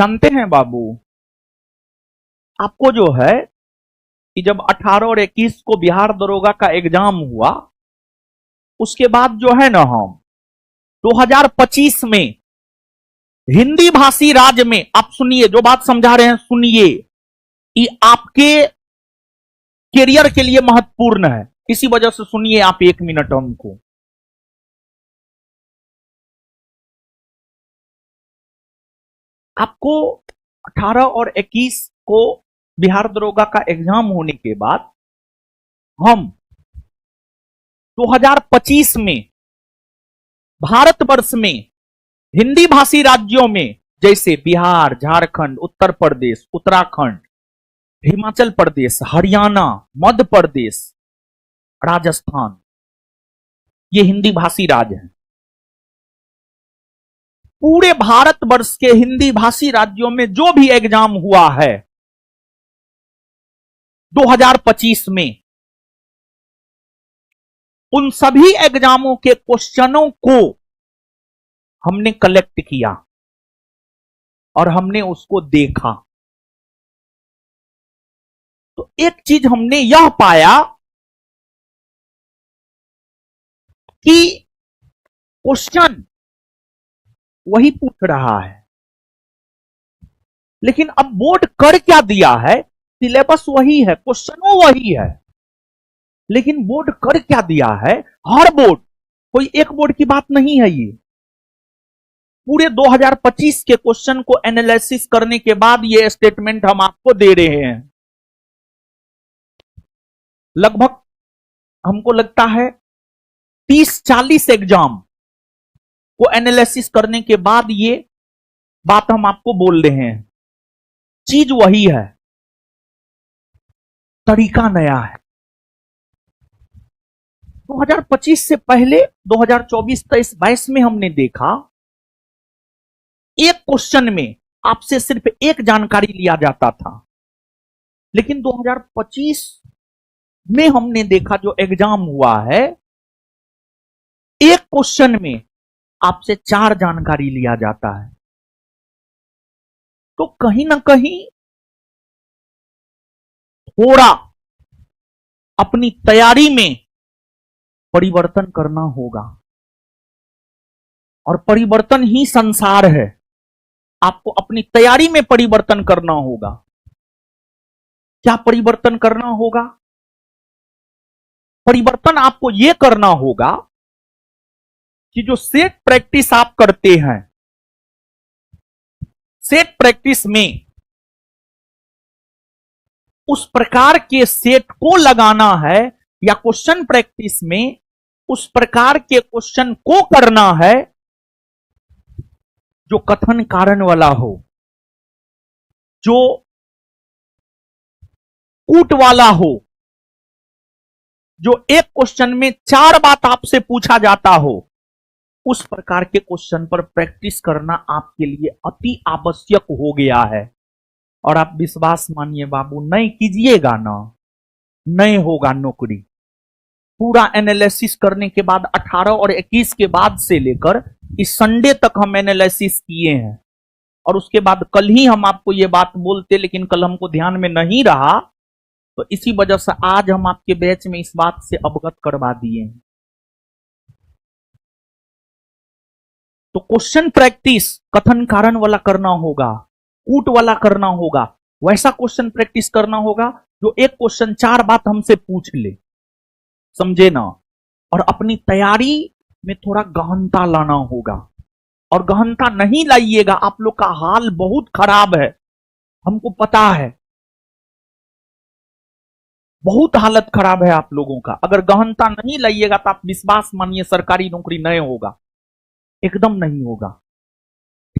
जानते हैं बाबू, आपको जो है कि जब 18 और 21 को बिहार दरोगा का एग्जाम हुआ, उसके बाद जो है ना हम 2025 में हिंदी भाषी राज्य में, आप सुनिए जो बात समझा रहे हैं, सुनिए कि आपके करियर के लिए महत्वपूर्ण है, इसी वजह से सुनिए आप 1 मिनट हमको। आपको 18 और 21 को बिहार दरोगा का एग्जाम होने के बाद हम 2025 में भारतवर्ष में हिंदी भाषी राज्यों में जैसे बिहार, झारखंड, उत्तर प्रदेश, उत्तराखंड, हिमाचल प्रदेश, हरियाणा, मध्य प्रदेश, राजस्थान, ये हिंदी भाषी राज्य हैं। पूरे भारतवर्ष के हिंदी भाषी राज्यों में जो भी एग्जाम हुआ है 2025 में, उन सभी एग्जामों के क्वेश्चनों को हमने कलेक्ट किया और हमने उसको देखा। तो एक चीज हमने यह पाया कि क्वेश्चन वही पूछ रहा है, लेकिन अब बोर्ड कर क्या दिया है, सिलेबस वही है, क्वेश्चनों वही है, लेकिन बोर्ड कर क्या दिया है, हर बोर्ड, कोई एक बोर्ड की बात नहीं है, ये पूरे 2025 के क्वेश्चन को एनालिसिस करने के बाद ये स्टेटमेंट हम आपको दे रहे हैं। लगभग हमको लगता है 30-40 एग्जाम को एनालिसिस करने के बाद ये बात हम आपको बोल रहे हैं। चीज वही है, तरीका नया है। 2025 से पहले 2024, 23, 22 में हमने देखा एक क्वेश्चन में आपसे सिर्फ एक जानकारी लिया जाता था, लेकिन 2025 में हमने देखा जो एग्जाम हुआ है, एक क्वेश्चन में आपसे 4 जानकारी लिया जाता है। तो कहीं ना कहीं थोड़ा अपनी तैयारी में परिवर्तन करना होगा, और परिवर्तन ही संसार है। आपको अपनी तैयारी में परिवर्तन करना होगा। क्या परिवर्तन करना होगा? परिवर्तन आपको यह करना होगा कि जो सेट प्रैक्टिस आप करते हैं, सेट प्रैक्टिस में उस प्रकार के सेट को लगाना है, या क्वेश्चन प्रैक्टिस में उस प्रकार के क्वेश्चन को करना है जो कथन कारण वाला हो, जो कूट वाला हो, जो एक क्वेश्चन में 4 बात आपसे पूछा जाता हो, उस प्रकार के क्वेश्चन पर प्रैक्टिस करना आपके लिए अति आवश्यक हो गया है। और आप विश्वास मानिए बाबू, नहीं कीजिएगा ना, नहीं होगा नौकरी। पूरा एनालिसिस करने के बाद 18 और 21 के बाद से लेकर इस संडे तक हम एनालिसिस किए हैं, और उसके बाद कल ही हम आपको ये बात बोलते, लेकिन कल हमको ध्यान में नहीं रहा, तो इसी वजह से आज हम आपके बैच में इस बात से अवगत करवा दिए हैं। तो क्वेश्चन प्रैक्टिस कथन कारण वाला करना होगा, कूट वाला करना होगा, वैसा क्वेश्चन प्रैक्टिस करना होगा जो एक क्वेश्चन 4 बात हमसे पूछ ले, समझे ना। और अपनी तैयारी में थोड़ा गहनता लाना होगा, और गहनता नहीं लाइएगा, आप लोग का हाल बहुत खराब है, हमको पता है, बहुत हालत खराब है आप लोगों का। अगर गहनता नहीं लाइएगा तो आप विश्वास मानिए सरकारी नौकरी नहीं होगा, एकदम नहीं होगा।